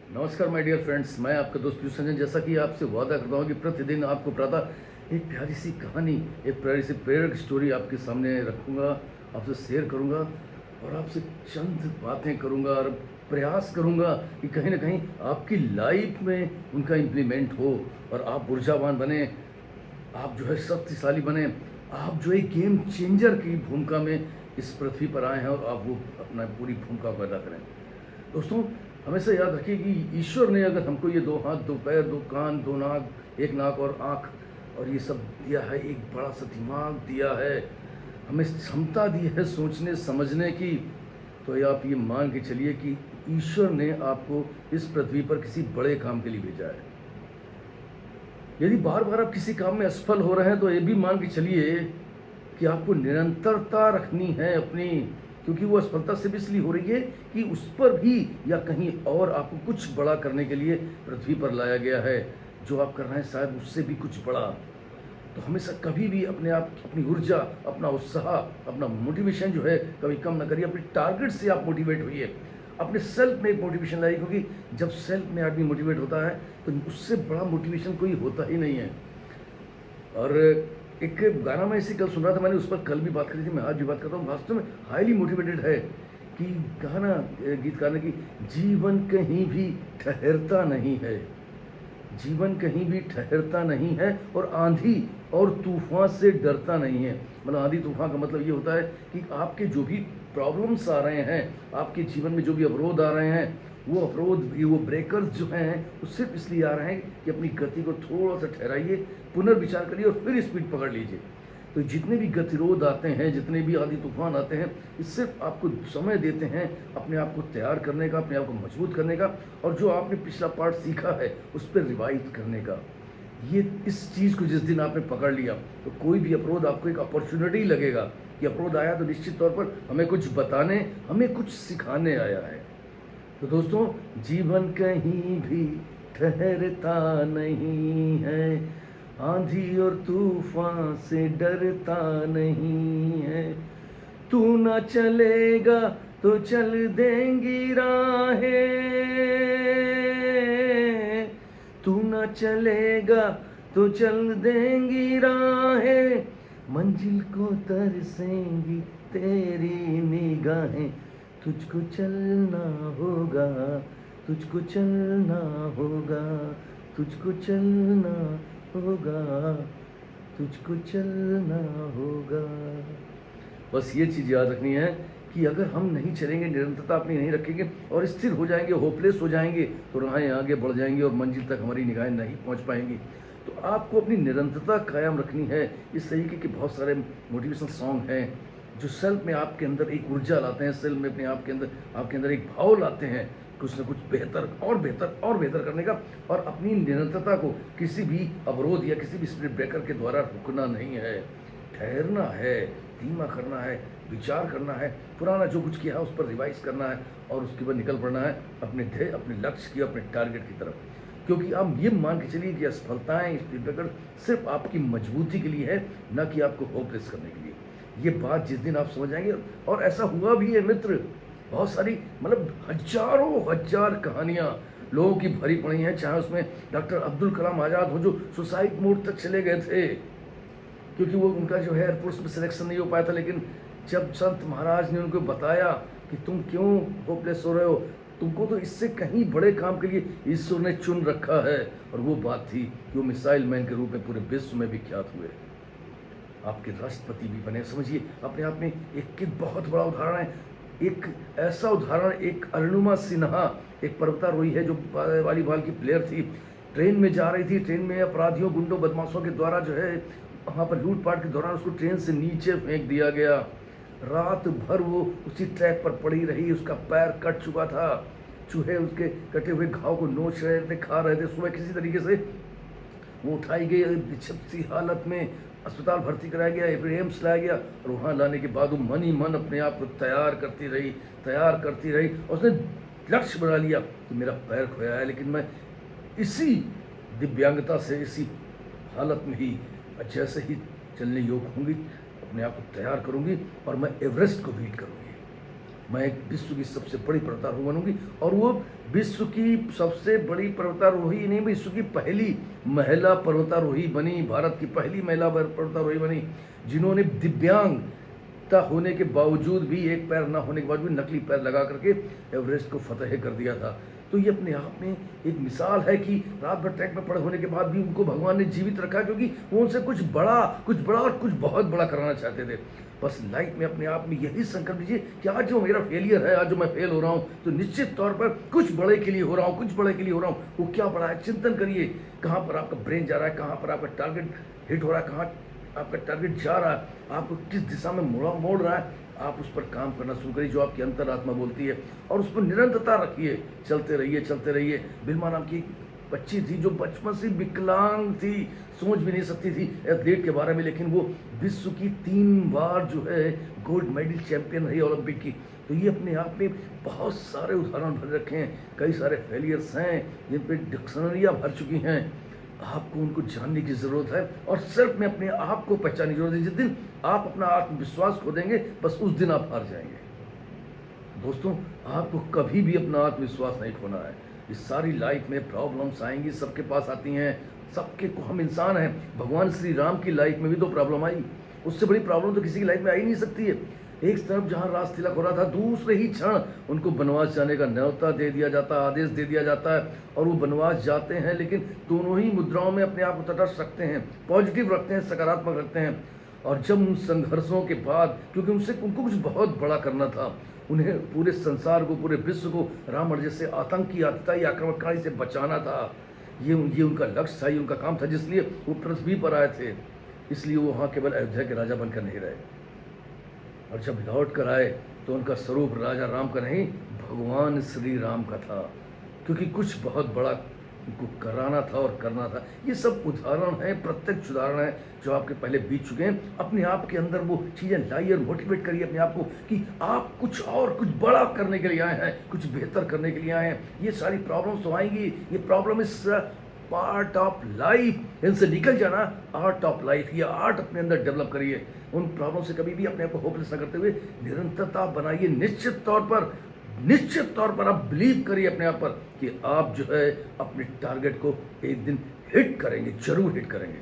नमस्कार my dear friends, मैं आपका दोस्त पीयूष संजन। जैसा कि आपसे वादा करता हूँ कि प्रतिदिन आपको प्रातः एक प्यारी सी कहानी, एक प्यारी सी प्रेरक स्टोरी आपके सामने रखूँगा, आपसे शेयर करूँगा और आपसे चंद बातें करूँगा और प्रयास करूँगा कि कहीं ना कहीं आपकी लाइफ में उनका इम्प्लीमेंट हो और आप ऊर्जावान बने, आप जो है शक्तिशाली बने, आप जो है गेम चेंजर की भूमिका में इस पृथ्वी पर आए हैं और आप वो अपना पूरी भूमिका को अदा करें। दोस्तों, हमेशा याद रखिए कि ईश्वर ने अगर हमको ये दो हाथ, दो पैर, दो कान, दो नाक, एक नाक और आँख और ये सब दिया है, एक बड़ा सा दिमाग दिया है, हमें क्षमता दी है सोचने समझने की, तो ये आप ये मान के चलिए कि ईश्वर ने आपको इस पृथ्वी पर किसी बड़े काम के लिए भेजा है। यदि बार बार आप किसी काम में असफल हो रहे हैं तो ये भी मान के चलिए कि आपको निरंतरता रखनी है अपनी, क्योंकि वो असफलता सिर्फ इसलिए हो रही है कि उस पर भी या कहीं और आपको कुछ बड़ा करने के लिए पृथ्वी पर लाया गया है। जो आप कर रहे हैं शायद उससे भी कुछ बड़ा। तो हमेशा कभी भी अपने आप, अपनी ऊर्जा, अपना उत्साह, अपना मोटिवेशन जो है कभी कम ना करिए। अपने टारगेट से आप मोटिवेट होइए, अपने सेल्फ में एक मोटिवेशन लाइए, क्योंकि जब सेल्फ में आदमी मोटिवेट होता है तो उससे बड़ा मोटिवेशन कोई होता ही नहीं है। और एक गाना मैं इसी कल सुन रहा था, मैंने उस पर कल भी बात करी थी, मैं आज भी बात करता हूँ। वास्तव में हाईली मोटिवेटेड है कि कहा ना गीतकार ने कि जीवन कहीं भी ठहरता नहीं है, जीवन कहीं भी ठहरता नहीं है और आंधी और तूफान से डरता नहीं है। मतलब आंधी तूफान का मतलब ये होता है कि आपके जो भी प्रॉब्लम्स आ रहे हैं, आपके जीवन में जो भी अवरोध आ रहे हैं, वो अवरोध, वो ब्रेकर्स जो हैं वो सिर्फ इसलिए आ रहे हैं कि अपनी गति को थोड़ा सा ठहराइए, पुनर्विचार करिए और फिर स्पीड पकड़ लीजिए। तो जितने भी गतिरोध आते हैं, जितने भी आंधी तूफान आते हैं, ये सिर्फ आपको समय देते हैं अपने आप को तैयार करने का, अपने आप को मजबूत करने का और जो आपने पिछला पार्ट सीखा है उस पर रिवाइज करने का। ये इस चीज़ को जिस दिन आपने पकड़ लिया तो कोई भी अवरोध आपको एक अपॉर्चुनिटी लगेगा कि अवरोध आया तो निश्चित तौर पर हमें कुछ बताने, हमें कुछ सिखाने आया है। तो दोस्तों, जीवन कहीं भी ठहरता नहीं है, आंधी और तूफान से डरता नहीं है। तू ना चलेगा तो चल देंगी राहें, तू ना चलेगा तो चल देंगी राहें, मंजिल को तरसेंगी तेरी निगाहें। तुझको चलना होगा, तुझको चलना होगा, तुझको चलना होगा, तुझको चलना होगा। बस ये चीज़ याद रखनी है कि अगर हम नहीं चलेंगे, निरंतरता अपनी नहीं रखेंगे और स्थिर हो जाएंगे, होपलेस हो जाएंगे, तो राहें आगे बढ़ जाएंगी और मंजिल तक हमारी निगाहें नहीं पहुंच पाएंगी। तो आपको अपनी निरंतरता कायम रखनी है। इस तरीके के बहुत सारे मोटिवेशनल सॉन्ग हैं जो सेल्फ में आपके अंदर एक ऊर्जा लाते हैं, सेल्फ में अपने आप के अंदर, आपके अंदर एक भाव लाते हैं कुछ न कुछ बेहतर और बेहतर और बेहतर करने का। और अपनी निरंतरता को किसी भी अवरोध या किसी भी स्पीड ब्रेकर के द्वारा रुकना नहीं है, ठहरना है, धीमा करना है, विचार करना है, पुराना जो कुछ किया है उस पर रिवाइज करना है और उसके बाद निकल पड़ना है अपने ध्येय, अपने लक्ष्य की, अपने टारगेट की तरफ। क्योंकि आप ये मान के चलिए कि असफलताएं, स्पीड ब्रेकर सिर्फ आपकी मजबूती के लिए है, ना कि आपको होपलेस करने के लिए। ये बात जिस दिन आप समझ जाएंगे, और ऐसा हुआ भी है मित्र, बहुत सारी, मतलब हजारों हजार कहानियां लोगों की भरी पड़ी हैं। चाहे उसमें डॉक्टर अब्दुल कलाम आज़ाद हो जो सुसाइड मोड तक चले गए थे क्योंकि वो उनका जो है एयरफोर्स में सिलेक्शन नहीं हो पाया था, लेकिन जब संत महाराज ने उनको बताया कि तुम क्यों होपलेस हो रहे हो, तुमको तो इससे कहीं बड़े काम के लिए ईश्वर ने चुन रखा है, और वो बात थी कि वो मिसाइल मैन के रूप में पूरे विश्व में विख्यात हुए, आपके राष्ट्रपति भी बने। समझिए, अपने आप में एक बहुत बड़ा उदाहरण है। एक ऐसा उदाहरण, एक अरुणिमा सिन्हा, एक पर्वतारोही है जो वॉलीबॉल की प्लेयर थी, ट्रेन में जा रही थी, ट्रेन में अपराधियों, गुंडों, बदमाशों के द्वारा जो है वहाँ पर लूटपाट के दौरान उसको ट्रेन से नीचे फेंक दिया गया। रात भर वो उसी ट्रैक पर पड़ी रही, उसका पैर कट चुका था, चूहे उसके कटे हुए घाव को नोच रहे थे, खा रहे थे। सुबह किसी तरीके से वो उठाई गई, विक्षिप्त सी हालत में अस्पताल भर्ती कराया गया, फिर एम्स लाया गया, और वहाँ लाने के बाद वो मन ही मन अपने आप को तैयार करती रही, तैयार करती रही। और उसने लक्ष्य बना लिया कि मेरा पैर खोया है, लेकिन मैं इसी दिव्यांगता से, इसी हालत में ही जैसे ही चलने योग्य होंगी, अपने आप को तैयार करूंगी और मैं एवरेस्ट को बीट करूंगी। मैं एक विश्व की सबसे बड़ी पर्वतारोही बनूंगी। और वो विश्व की सबसे बड़ी पर्वतारोही नहीं, विश्व की पहली महिला पर्वतारोही बनी, भारत की पहली महिला पर्वतारोही बनी, जिन्होंने दिव्यांगता होने के बावजूद भी, एक पैर ना होने के बाद भी नकली पैर लगा करके एवरेस्ट को फतेह कर दिया था। तो ये अपने आप में एक मिसाल है कि रात भर ट्रैक में पड़े होने के बाद भी उनको भगवान ने जीवित रखा, क्योंकि वो उनसे कुछ बड़ा और कुछ बहुत बड़ा कराना चाहते थे। बस लाइफ में अपने आप में यही संकल्प लीजिए कि आज जो मेरा फेलियर है, आज जो मैं फेल हो रहा हूँ, तो निश्चित तौर पर कुछ बड़े के लिए हो रहा हूँ, कुछ बड़े के लिए हो रहा हूँ। वो क्या बड़ा है, चिंतन करिए, कहाँ पर आपका ब्रेन जा रहा है, कहाँ पर आपका टारगेट हिट हो रहा है, कहाँ आपका टारगेट जा रहा है, आपको किस दिशा में मोड़ रहा है। आप उस पर काम करना शुरू करिए, जो आपकी अंतरात्मा बोलती है, और उस पर निरंतरता रखिए। चलते रहिए, चलते रहिए। बिल्मा नाम की एक बच्ची थी जो बचपन से विकलांग थी, सोच भी नहीं सकती थी एथलीट के बारे में, लेकिन वो विश्व की 3 बार जो है गोल्ड मेडल चैंपियन रही ओलंपिक की। तो ये अपने आप में बहुत सारे उदाहरण भर रखे हैं, कई सारे फेलियर्स हैं जिन पर डिक्शनरियाँ भर चुकी हैं। आपको उनको जानने की ज़रूरत है और सिर्फ में अपने आप को पहचानने की जरूरत है। जिस दिन आप अपना आत्मविश्वास खो देंगे, बस उस दिन आप हार जाएंगे। दोस्तों, आपको कभी भी अपना आत्मविश्वास नहीं खोना है। इस सारी लाइफ में प्रॉब्लम्स आएंगी, सबके पास आती हैं, सबके को, हम इंसान हैं। भगवान श्री राम की लाइफ में भी तो प्रॉब्लम आई, उससे बड़ी प्रॉब्लम तो किसी की लाइफ में आ ही नहीं सकती है। एक तरफ जहां राज तिलक हो रहा था, दूसरे ही क्षण उनको बनवास जाने का न्योता दे दिया जाता है, आदेश दे दिया जाता है, और वो बनवास जाते हैं। लेकिन दोनों ही मुद्राओं में अपने आप को तटस्थ रखते हैं, पॉजिटिव रखते हैं, सकारात्मक रखते हैं। और जब उन संघर्षों के बाद, क्योंकि उनको कुछ बहुत बड़ा करना था, उन्हें पूरे संसार को, पूरे विश्व को रावण जैसे आतंकी, आतताई, आक्रमणकारी से बचाना था। ये उनका लक्ष्य था, ये उनका काम था, जिसलिए वो पृथ्वी पर आए थे। इसलिए वो वहाँ केवल अयोध्या के राजा बनकर नहीं रहे, और जब लौट कर आए तो उनका स्वरूप राजा राम का नहीं, भगवान श्री राम का था, क्योंकि कुछ बहुत बड़ा उनको कराना था और करना था। ये सब उदाहरण है, प्रत्यक्ष उदाहरण है जो आपके पहले बीत चुके हैं। अपने आप के अंदर वो चीज़ें लाइए और मोटिवेट करिए अपने आप को कि आप कुछ और, कुछ बड़ा करने के लिए आए हैं, कुछ बेहतर करने के लिए आए हैं। ये सारी प्रॉब्लम्स तो आएंगी, ये प्रॉब्लम इस पार्ट ऑफ लाइफ, इनसे निकल जाना आर्ट ऑफ लाइफ। ये आर्ट अपने अंदर डेवलप करिए। उन प्रॉब्लम से कभी भी अपने आप को होपलेस न करते हुए निरंतरता बनाइए। निश्चित तौर पर आप बिलीव करिए अपने आप पर कि आप जो है अपने टारगेट को एक दिन हिट करेंगे, जरूर हिट करेंगे।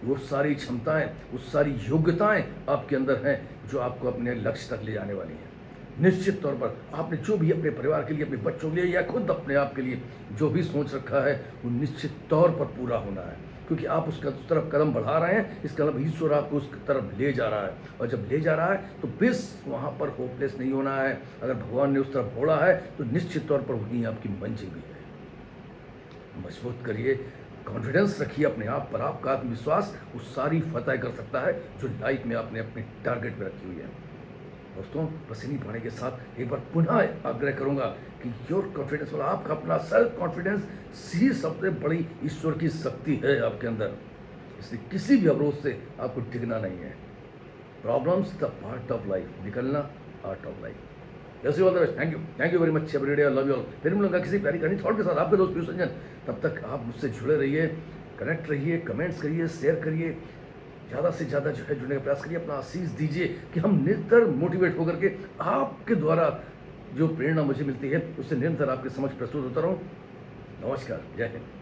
वो सारी क्षमताएं, वो सारी योग्यताएं आपके अंदर हैं जो आपको अपने लक्ष्य तक ले जाने वाली हैं। निश्चित तौर पर आपने जो भी अपने परिवार के लिए, अपने बच्चों के लिए, या खुद अपने आप के लिए जो भी सोच रखा है, वो निश्चित तौर पर पूरा होना है, क्योंकि आप उस तरफ कदम बढ़ा रहे हैं। इसका मतलब ईश्वर आपको उस तरफ ले जा रहा है, और जब ले जा रहा है तो बस वहाँ पर होपलेस नहीं होना है। अगर भगवान ने उस तरफ मोड़ा है तो निश्चित तौर पर वहीं आपकी मंजिल भी है। मजबूत करिए, कॉन्फिडेंस रखिए अपने आप पर। आपका आत्मविश्वास वो सारी फतह कर सकता है जो लाइफ में आपने अपने टारगेट में रखी हुई है। दोस्तों, बस इन्हीं पाने के साथ एक बार पुनः आग्रह करूंगा कि योर कॉन्फिडेंस, वाला आपका अपना सेल्फ कॉन्फिडेंस ही सबसे बड़ी ईश्वर की शक्ति है आपके अंदर। इसलिए किसी भी अवरोध से आपको टिकना नहीं है। Problems the part of life, निकलना आर्ट ऑफ लाइफ। जैसे all the best, thank you very much everyday, I love you all. फिर मिलूंगा किसी प्यारी कहानी थॉट के साथ, आपके दोस्त पीयूष रंजन। तब तक आप मुझसे जुड़े रहिए, कनेक्ट रहिए, कमेंट्स करिए, शेयर करिए, ज़्यादा से ज़्यादा जो है जुड़ने का प्रयास करिए। अपना आशीष दीजिए कि हम निरंतर मोटिवेट होकर के आपके द्वारा जो प्रेरणा मुझे मिलती है उससे निरंतर आपके समझ प्रस्तुत होता रहूँ। नमस्कार, जय हिंद।